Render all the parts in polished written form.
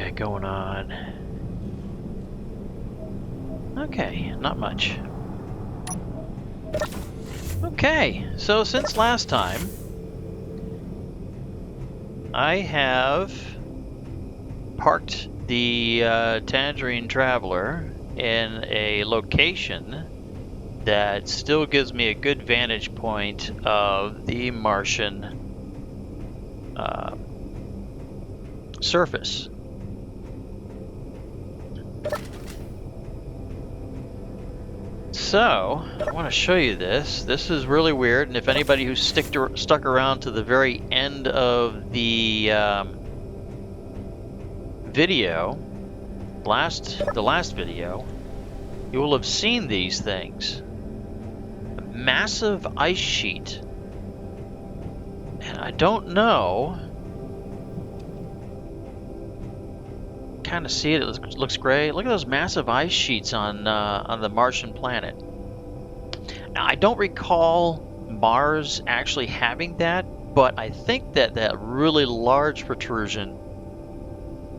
got going on? Okay, not much. Okay, so since last time, I have parked the Tangerine Traveler in a location that still gives me a good vantage point of the Martian surface. So, I want to show you this. This is really weird, and if anybody who's stuck around to the very end of the video, the last video, you will have seen these things. A massive ice sheet. And I don't know. Kind of see it. It looks great. Look at those massive ice sheets on the Martian planet. Now, I don't recall Mars actually having that, but I think that that really large protrusion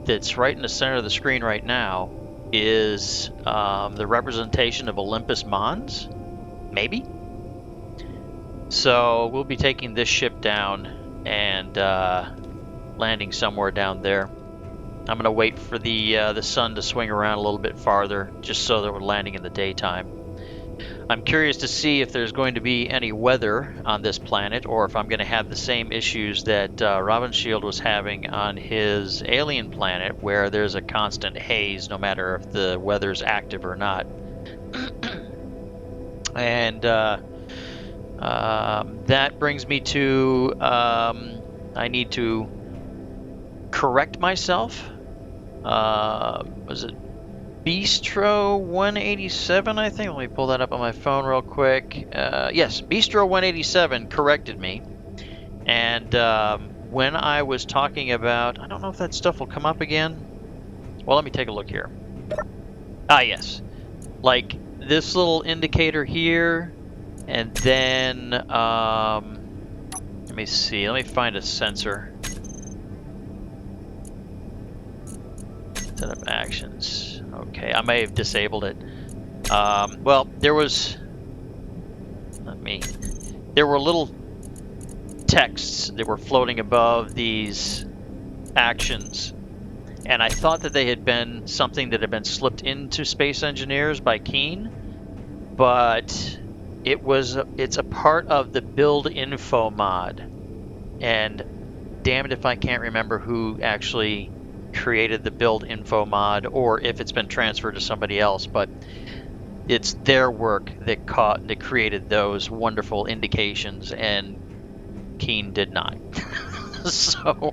that's right in the center of the screen right now is the representation of Olympus Mons, maybe. So we'll be taking this ship down and landing somewhere down there. I'm going to wait for the sun to swing around a little bit farther, just so that we're landing in the daytime. I'm curious to see if there's going to be any weather on this planet, or if I'm going to have the same issues that Ravenshield was having on his alien planet, where there's a constant haze no matter if the weather's active or not. And that brings me to I need to correct myself. Was it Bistro 187, I think? Let me pull that up on my phone real quick. Yes, Bistro 187 corrected me. And when I was talking about... I don't know if that stuff will come up again. Well, let me take a look here. Ah, yes. Like this little indicator here. And then... let me see. Let me find a sensor. Set up actions. Okay, I may have disabled it. Well, there were little texts that were floating above these actions, and I thought that they had been something that had been slipped into Space Engineers by Keen, but it's a part of the build info mod, and damn it if I can't remember who actually created the build info mod, or if it's been transferred to somebody else, but it's their work that created those wonderful indications, and Keen did not. So,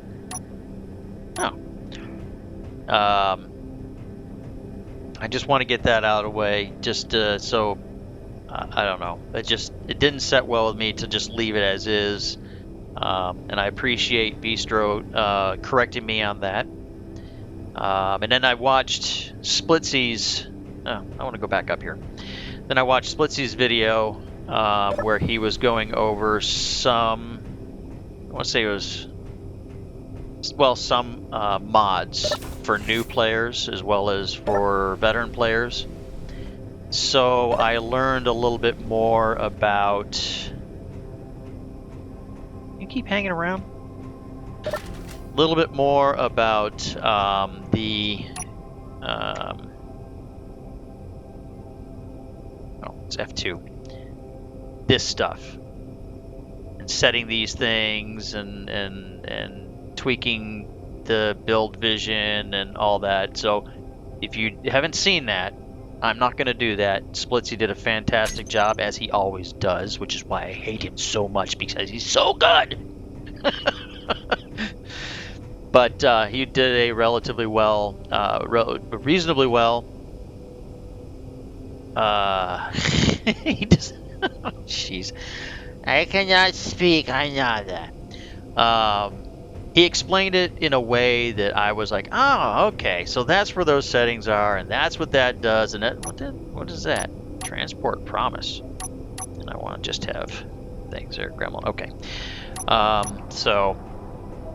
I just want to get that out of the way, just so I don't know. It didn't set well with me to just leave it as is, and I appreciate Bistro correcting me on that. And then I watched Splitsy's... I want to go back up here. Then I watched Splitsy's video where he was going over some... I want to say it was... Well, some mods for new players as well as for veteran players. So I learned a little bit more about... You keep hanging around? A little bit more about it's F2. This stuff. And setting these things and tweaking the build vision and all that. So if you haven't seen that, I'm not going to do that. Splitsy did a fantastic job, as he always does, which is why I hate him so much, because he's so good. But he did a relatively well, reasonably well. He just, jeez, I cannot speak. I know that. He explained it in a way that I was like, oh, okay, so that's where those settings are, and that's what that does, and that what is that? Transport promise. And I want to just have things there, Gremlin. Okay. So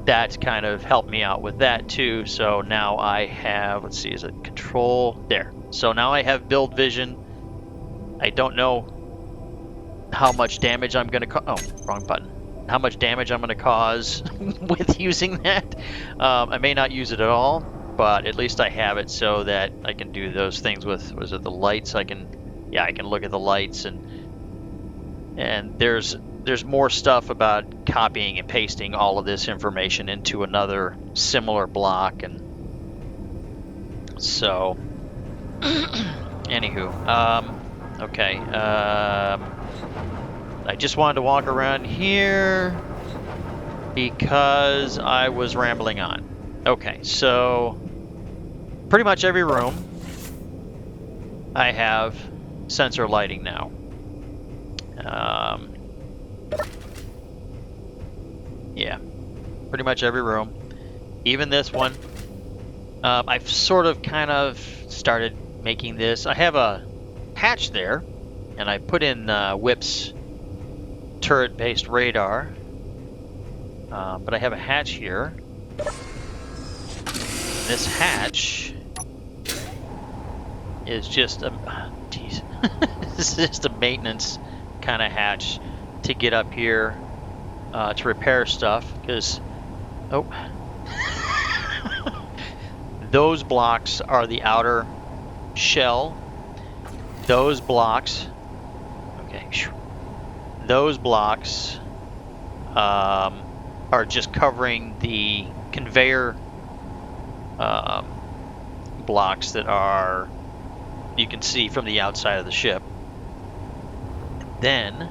that kind of helped me out with that too. So now I have, let's see, is it control? There. So now I have build vision. I don't know how much damage I'm going to cause. Oh, wrong button. How much damage I'm going to cause with using that. I may not use it at all, but at least I have it so that I can do those things with, was it the lights? I can look at the lights, and there's more stuff about copying and pasting all of this information into another similar block, and so anywho, okay, I just wanted to walk around here because I was rambling on. Okay, so pretty much every room I have sensor lighting now. Yeah, pretty much every room, even this one. I've sort of kind of started making this. I have a hatch there, and I put in Whip's turret-based radar, but I have a hatch here. This hatch is just a, geez, this is just a maintenance kind of hatch to get up here to repair stuff, because those blocks are the outer shell. Those blocks, okay, those blocks are just covering the conveyor blocks that are, you can see from the outside of the ship. Then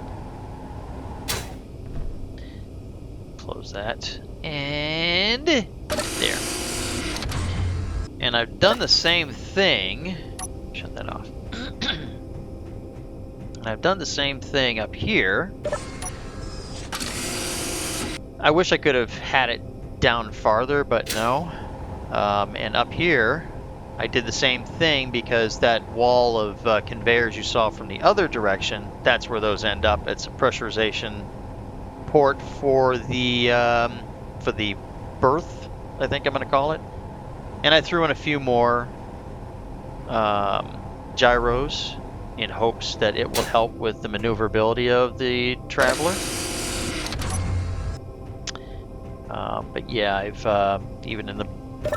close that, and there. And I've done the same thing. Shut that off. And I've done the same thing up here. I wish I could have had it down farther, but no. And up here, I did the same thing because that wall of conveyors you saw from the other direction, that's where those end up. It's a pressurization port for the berth, I think I'm going to call it. And I threw in a few more gyros in hopes that it will help with the maneuverability of the Traveler. But yeah, I've even in the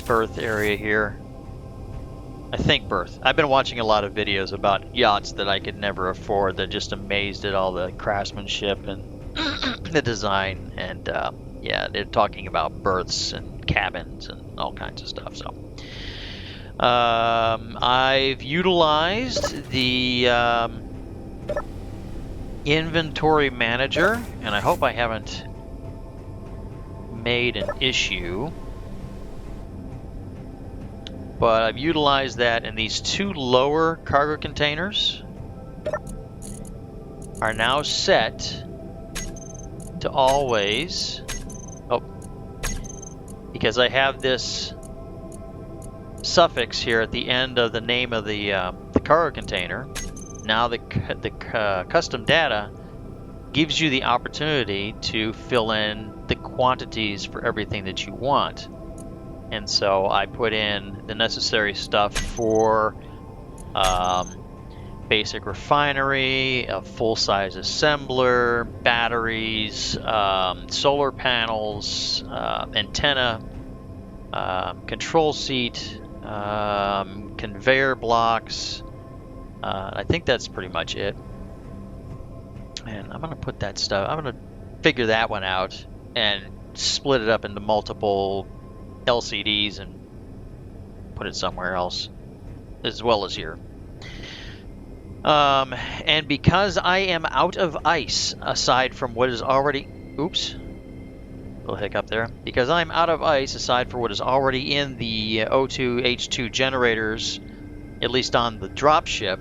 berth area here, I think berth. I've been watching a lot of videos about yachts that I could never afford. They're just amazed at all the craftsmanship and the design, and yeah, they're talking about berths and cabins and all kinds of stuff. So I've utilized the inventory manager, and I hope I haven't made an issue, but I've utilized that, and these two lower cargo containers are now set to always, because I have this suffix here at the end of the name of the cargo container. Now the custom data gives you the opportunity to fill in the quantities for everything that you want. And so I put in the necessary stuff for basic refinery, a full-size assembler, batteries, solar panels, antenna, control seat, conveyor blocks. I think that's pretty much it. And I'm gonna put that stuff, I'm gonna figure that one out and split it up into multiple LCDs and put it somewhere else, as well as here. And because I am out of ice, aside from what is already, oops, little hiccup there. Because I'm out of ice, aside for what is already in the O2 H2 generators, at least on the drop ship,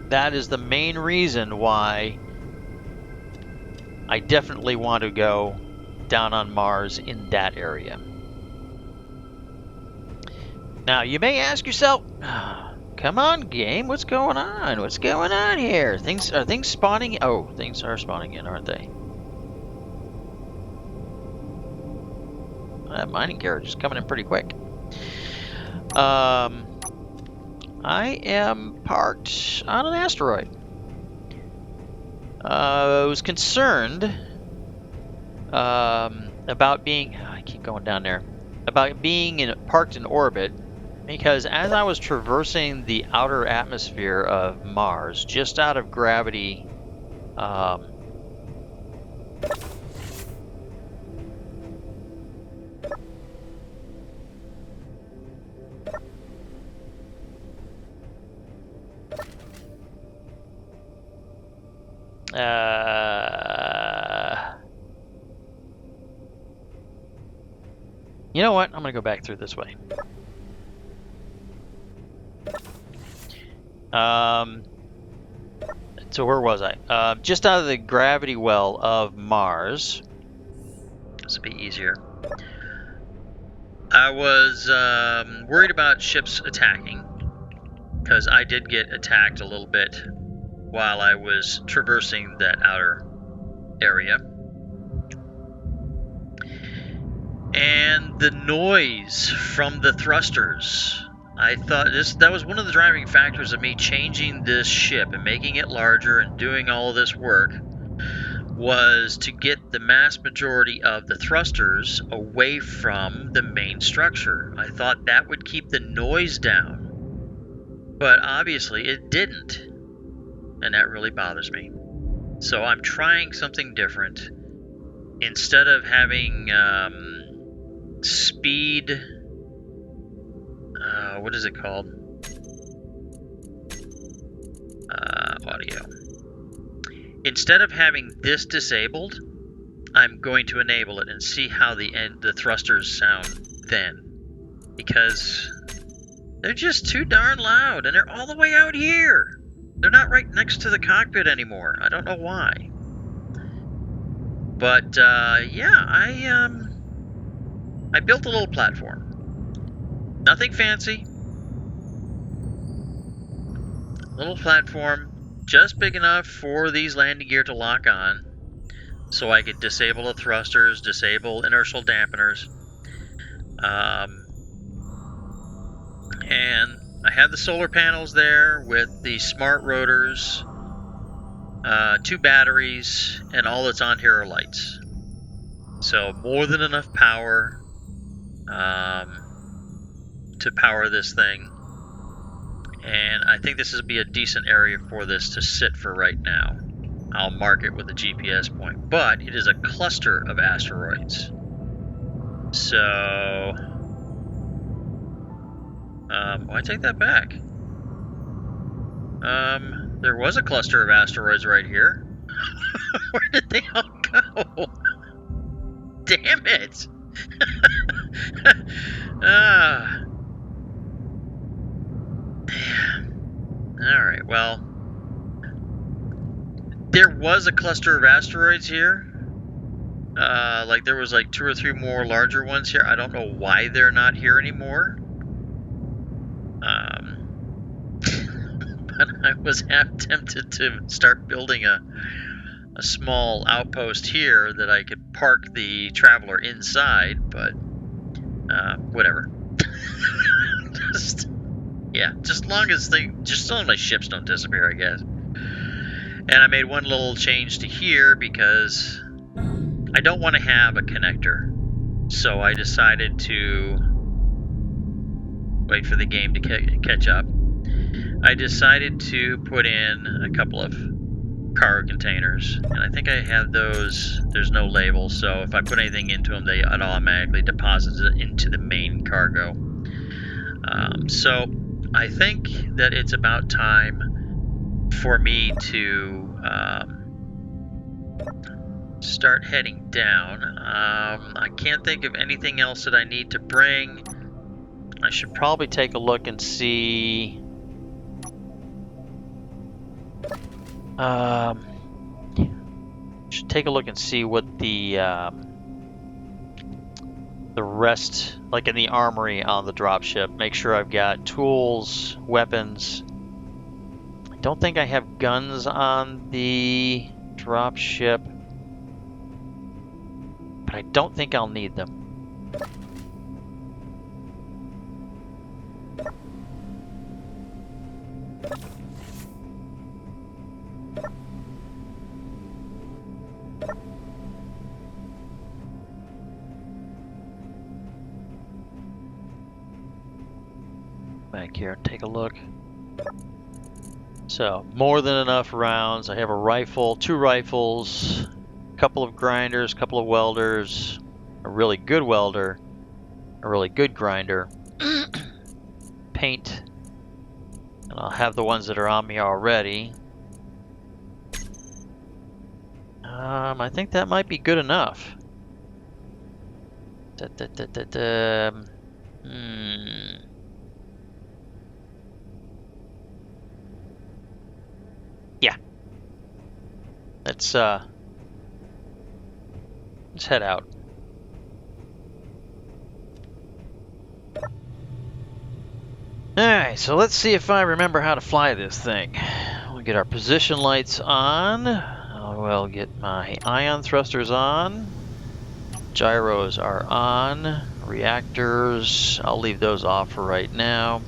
that is the main reason why I definitely want to go down on Mars in that area. Now, you may ask yourself, come on, game, what's going on? What's going on here? Are things spawning? Oh, things are spawning in, aren't they? That mining carriage is coming in pretty quick. I am parked on an asteroid. I was concerned about being... I keep going down there. About being parked in orbit, because as I was traversing the outer atmosphere of Mars, just out of gravity... you know what? I'm gonna go back through this way. So where was I? Just out of the gravity well of Mars. This will be easier. I was worried about ships attacking, because I did get attacked a little bit while I was traversing that outer area. And the noise from the thrusters, I thought that was one of the driving factors of me changing this ship and making it larger and doing all of this work, was to get the mass majority of the thrusters away from the main structure. I thought that would keep the noise down, but obviously it didn't, and that really bothers me. So I'm trying something different. Instead of having speed, what is it called? Audio. Instead of having this disabled, I'm going to enable it and see how the thrusters sound then, because they're just too darn loud, and they're all the way out here. They're not right next to the cockpit anymore. I don't know why. But yeah, I built a little platform. Nothing fancy. Little platform, just big enough for these landing gear to lock on, so I could disable the thrusters, disable inertial dampeners. And I have the solar panels there with the smart rotors, 2 batteries, and all that's on here are lights. So more than enough power to power this thing. And I think this would be a decent area for this to sit for right now. I'll mark it with a GPS point. But it is a cluster of asteroids. So... I take that back. There was a cluster of asteroids right here. Where did they all go? Damn it! Alright, well, there was a cluster of asteroids here. Like there was like 2 or 3 more larger ones here. I don't know why they're not here anymore. But I was half tempted to start building a small outpost here that I could park the Traveler inside, but whatever. Just as long as my ships don't disappear, I guess. And I made one little change to here because I don't want to have a connector. So I decided to wait for the game to catch up. I decided to put in a couple of cargo containers, and I think I have those. There's no label, so if I put anything into them, it automatically deposits it into the main cargo. So I think that it's about time for me to start heading down. I can't think of anything else that I need to bring. I should probably take a look and see. Should take a look and see what the rest, like in the armory on the dropship. Make sure I've got tools, weapons. I don't think I have guns on the dropship, but I don't think I'll need them. Back here and take a look. So, more than enough rounds. I have a rifle, 2 rifles, a couple of grinders, a couple of welders, a really good welder, a really good grinder, paint, and I'll have the ones that are on me already. I think that might be good enough. Yeah. Let's head out. Alright, so let's see if I remember how to fly this thing. We'll get our position lights on. We'll get my ion thrusters on. Gyros are on. Reactors, I'll leave those off for right now.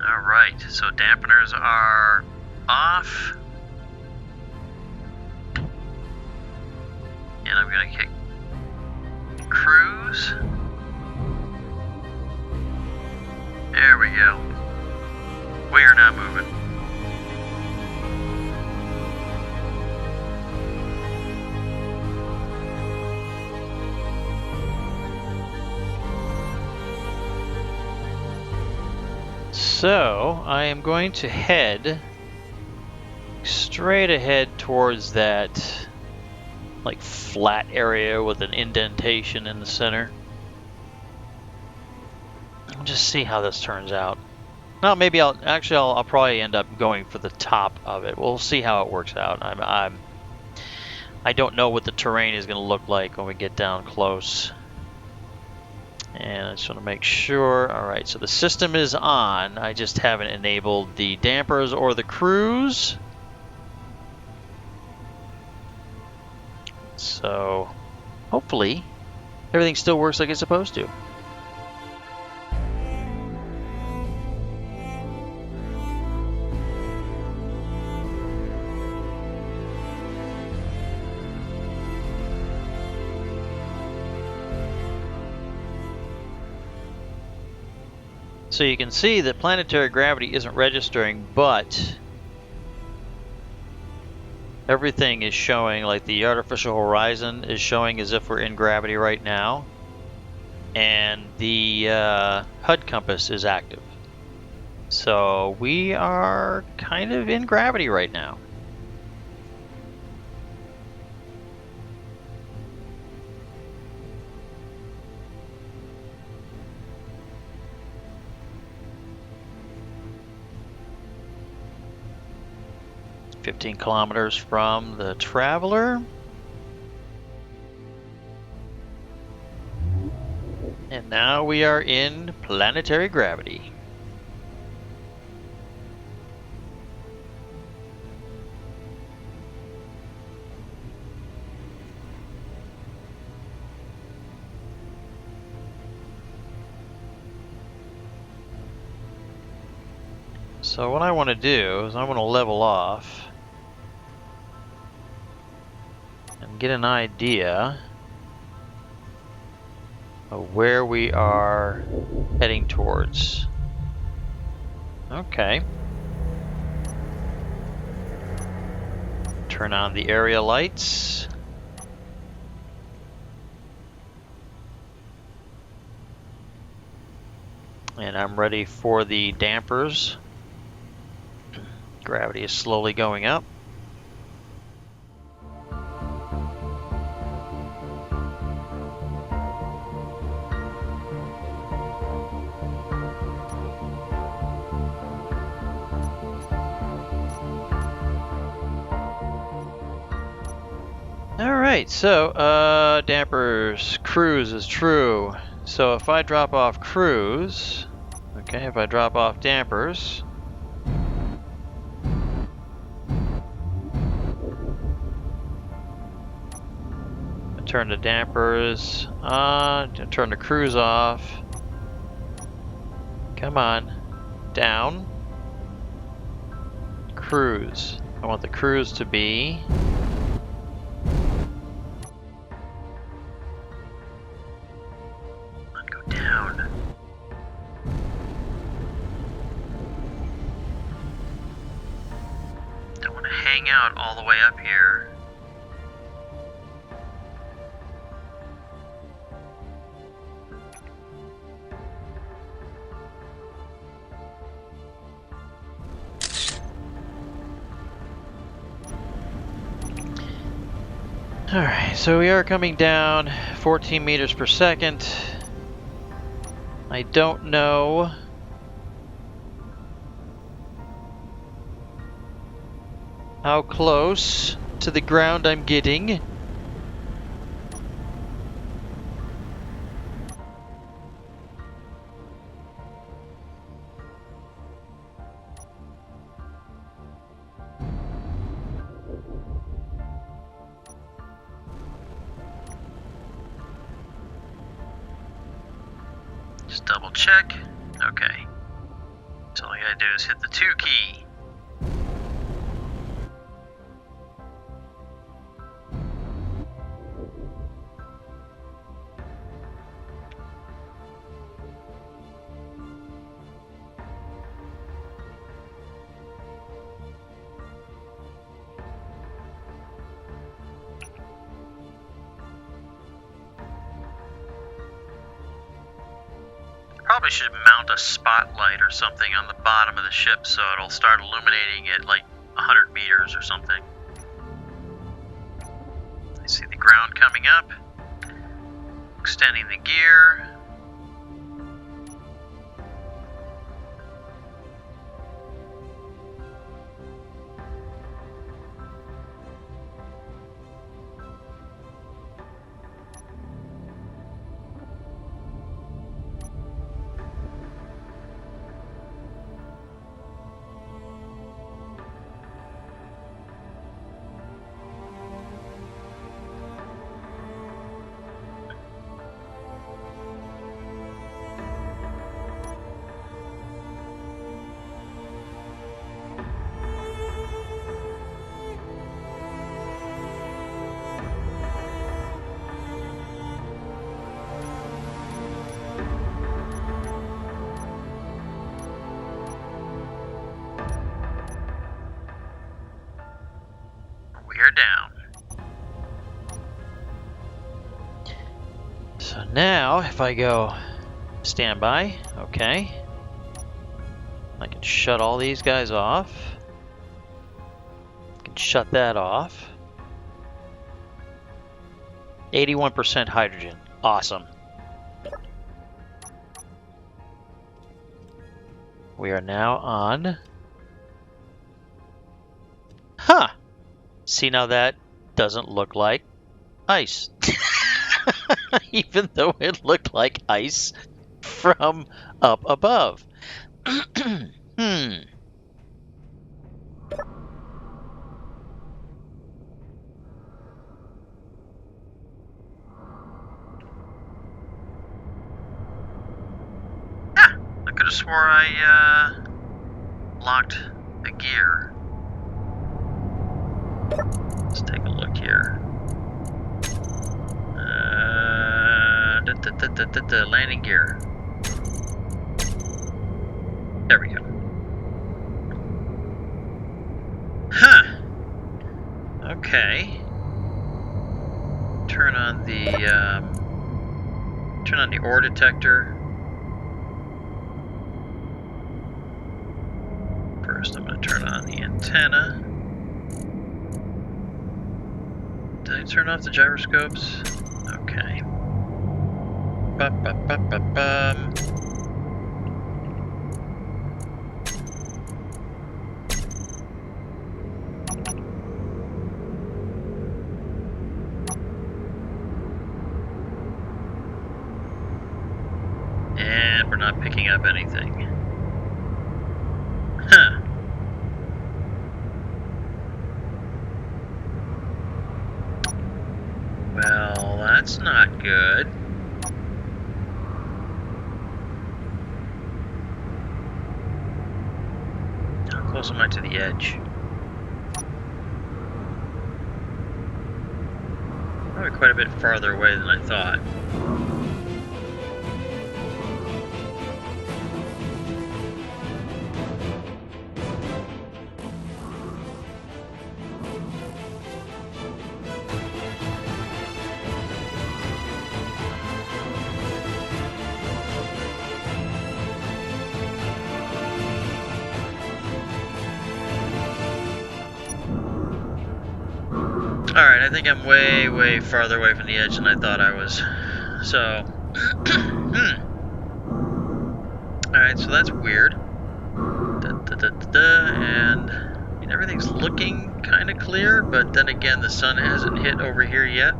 Alright, so dampeners are off. And I'm gonna kick cruise. There we go. We are now moving. So, I am going to head straight ahead towards that like flat area with an indentation in the center. I'll just see how this turns out. No, maybe I'll probably end up going for the top of it. We'll see how it works out. I don't know what the terrain is going to look like when we get down close. And I just want to make sure. Alright, so the system is on. I just haven't enabled the dampers or the cruise. So, hopefully, everything still works like it's supposed to. So you can see that planetary gravity isn't registering, but everything is showing, like the artificial horizon is showing as if we're in gravity right now. And the HUD compass is active. So we are kind of in gravity right now. It's 15 kilometers from the Traveler. And now we are in planetary gravity. So what I want to do is I want to level off and get an idea of where we are heading towards. Okay. Turn on the area lights. And I'm ready for the dampers. Gravity is slowly going up. Alright, so dampers, cruise is true. So if I drop off cruise, okay, if I drop off dampers, turn the dampers on, turn the cruise off. Come on, down. Cruise. I want the cruise to be go down. coming out all the way up here. Alright, so we are coming down 14 meters per second. I don't know how close to the ground I'm getting. Just double check. Okay. So all I gotta do is hit the 2 key. Probably should mount a spotlight or something on the bottom of the ship so it'll start illuminating at like 100 meters or something. I see the ground coming up. Extending the gear. We're down. So now, if I go standby, okay, I can shut all these guys off. I can shut that off. 81% hydrogen. Awesome. We are now on. Huh. See, now that doesn't look like ice. Even though it looked like ice from up above. I could have swore I locked the gear. Let's take a look here. Landing gear. There we go. Huh. Okay. Turn on the ore detector. First, I'm going to turn on the antenna. Did I turn off the gyroscopes? Okay. Ba-ba-ba-ba-bum. And we're not picking up anything. Huh. Well, that's not good. How close am I to the edge? Probably quite a bit farther away than I thought. Alright, I think I'm way, way farther away from the edge than I thought I was. So, alright, so that's weird. And I mean, everything's looking kind of clear, but then again, the sun hasn't hit over here yet.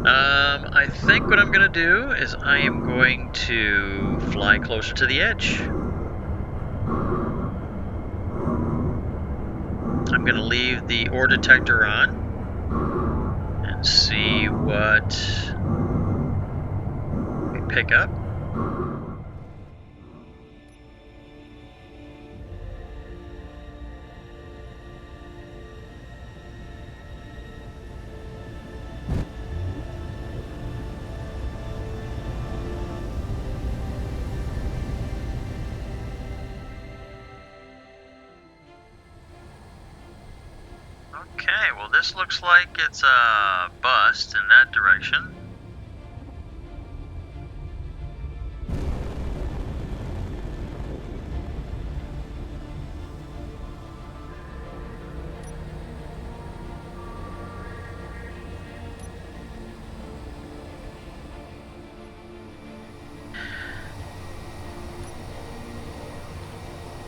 I think what I'm going to do is I am going to fly closer to the edge. I'm going to leave the ore detector on and see what we pick up. Okay, well this looks like it's a bust in that direction.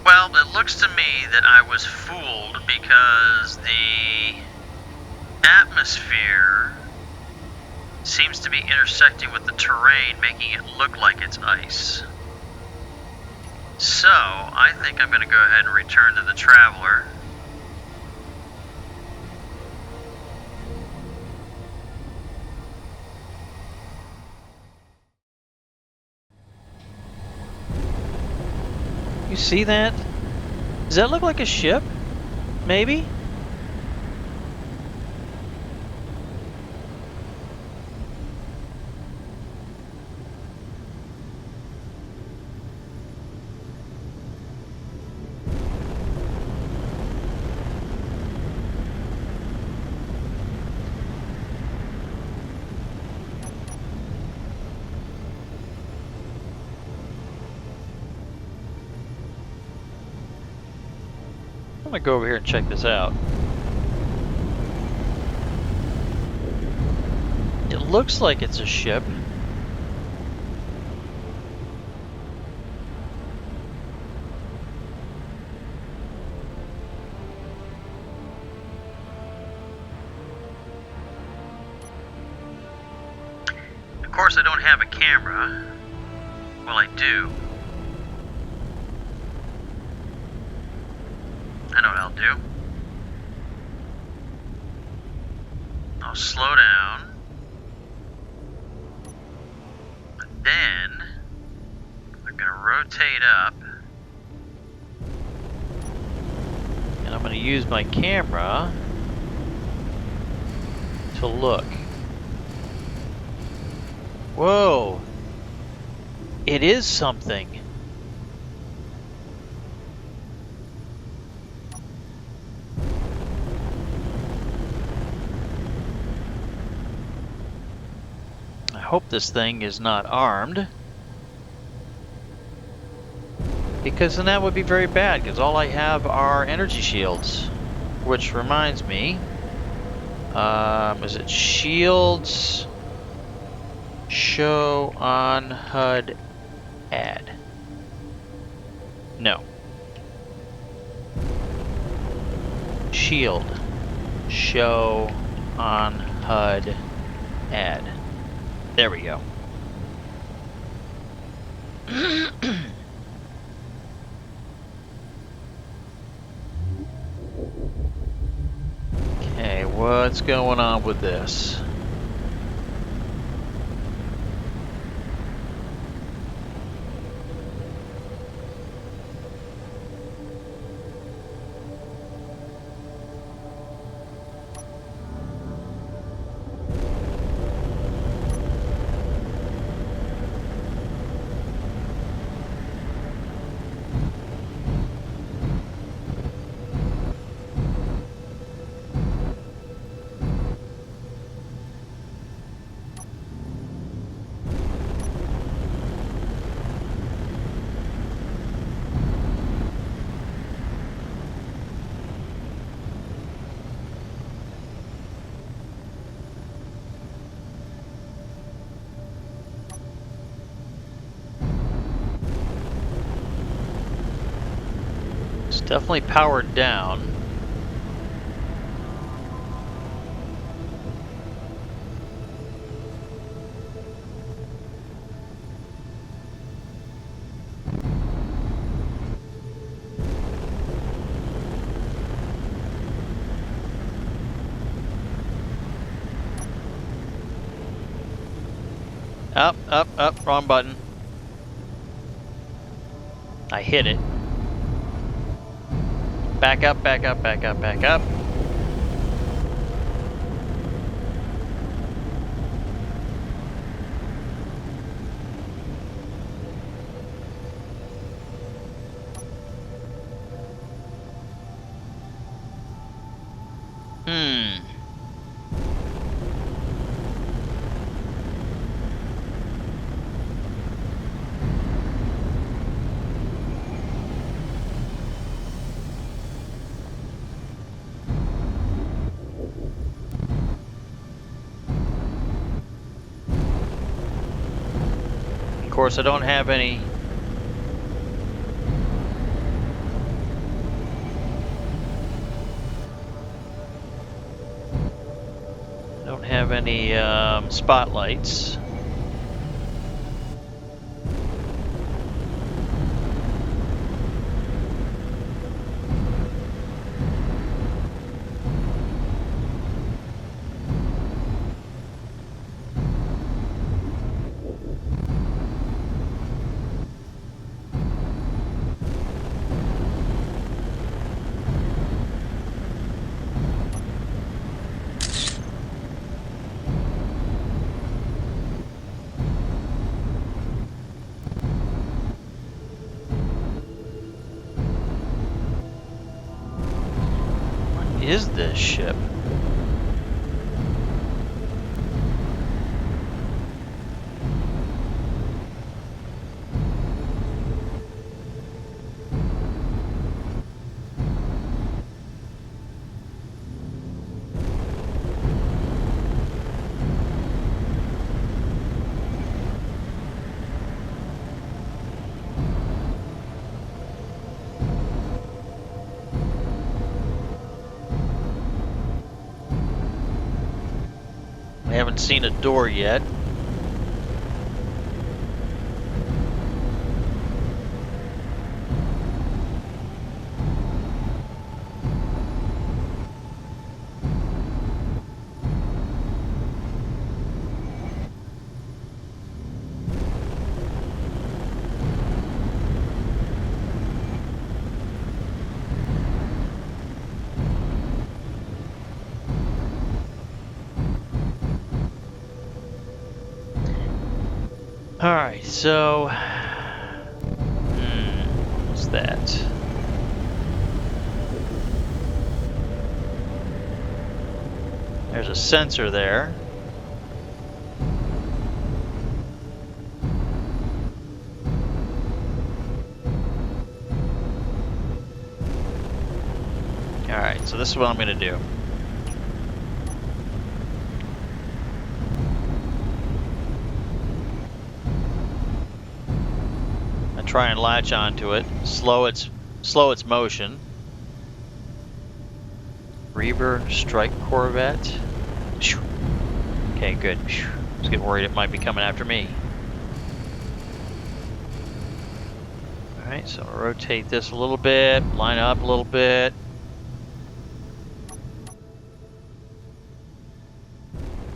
Well, it looks to me that I was fooled because the atmosphere seems to be intersecting with the terrain, making it look like it's ice. So, I think I'm going to go ahead and return to the Traveler. You see that? Does that look like a ship? Maybe? I'm gonna go over here and check this out. It looks like it's a ship. Of course, I don't have a camera. Well, I do. I know what I'll do. I'll slow down. Then I'm going to rotate up. And I'm going to use my camera to look. Whoa! It is something. I hope this thing is not armed, because then that would be very bad, because all I have are energy shields. Which reminds me, is it shields show on HUD add? No. Shield show on HUD add. There we go. Okay, what's going on with this? Definitely powered down. Up, up, up, wrong button. I hit it. Back up, back up, back up, back up. Of course, I don't have any. Spotlights. What is this ship? I haven't seen a door yet. Alright, so what's that? There's a sensor there. Alright, so this is what I'm gonna do. Try and latch onto it, slow its motion. Reaver Strike Corvette. Okay, good. I was getting worried it might be coming after me. Alright, so I'll rotate this a little bit, line up a little bit.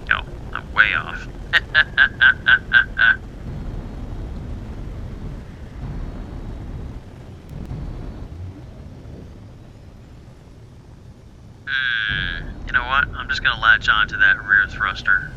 No, I'm way off. You know what? I'm just going to latch onto that rear thruster.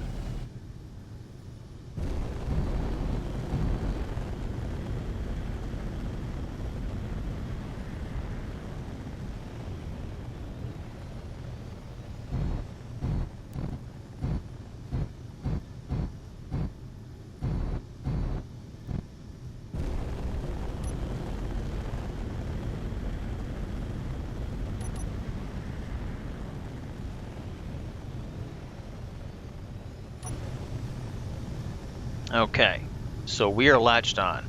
Okay, so we are latched on.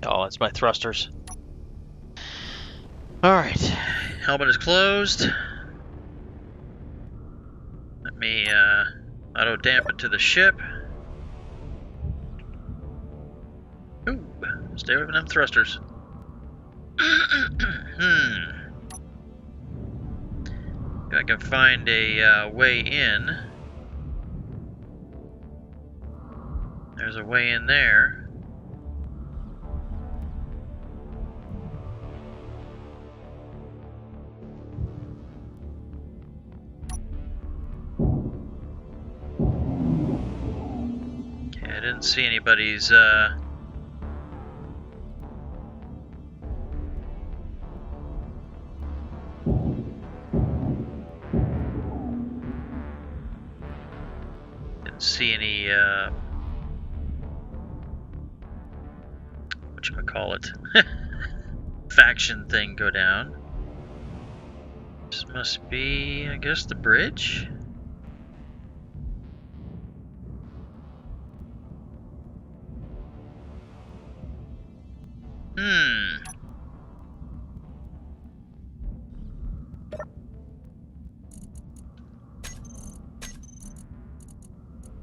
Oh, that's my thrusters. Alright. Helmet is closed. Let me auto dampen to the ship. Ooh, stay away from them thrusters. If I can find a way in. There's a way in there. Okay, I didn't see anybody's didn't see any whatchamacallit faction thing go down. This must be, I guess, the bridge?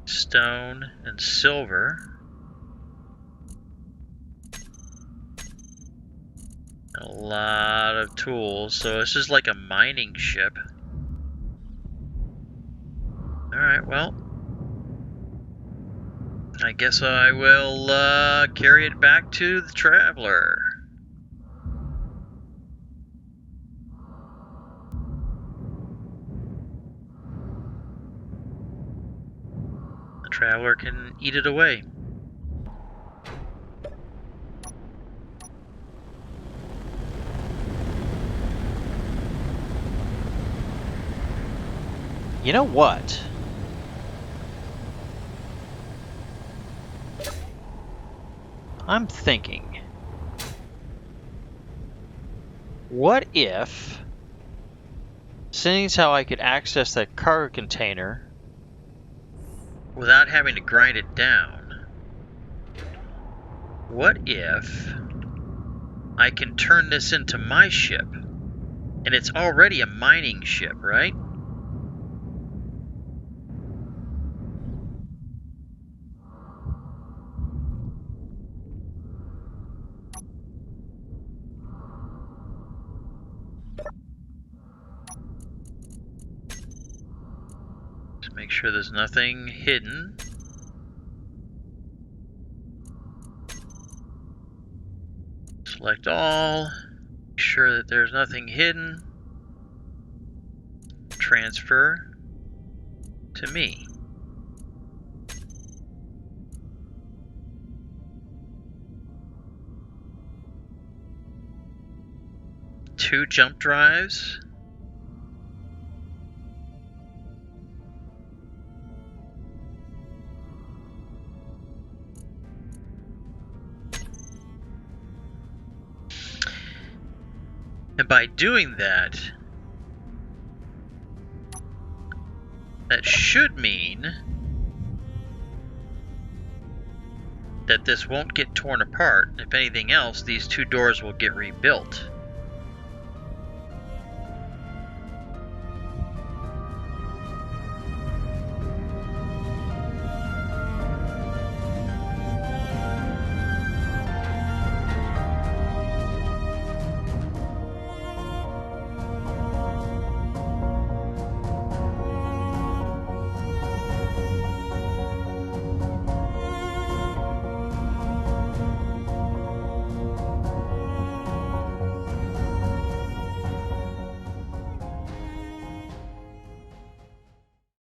Stone and silver. A lot of tools. So this is like a mining ship. Alright, well. I guess I will carry it back to the Traveler. The Traveler can eat it away. You know what? I'm thinking, what if, seeing as how I could access that cargo container without having to grind it down, what if I can turn this into my ship? And it's already a mining ship, right? Make sure there's nothing hidden. Select all. Make sure that there's nothing hidden. Transfer to me. Two jump drives. And by doing that, that should mean that this won't get torn apart. If anything else, these two doors will get rebuilt.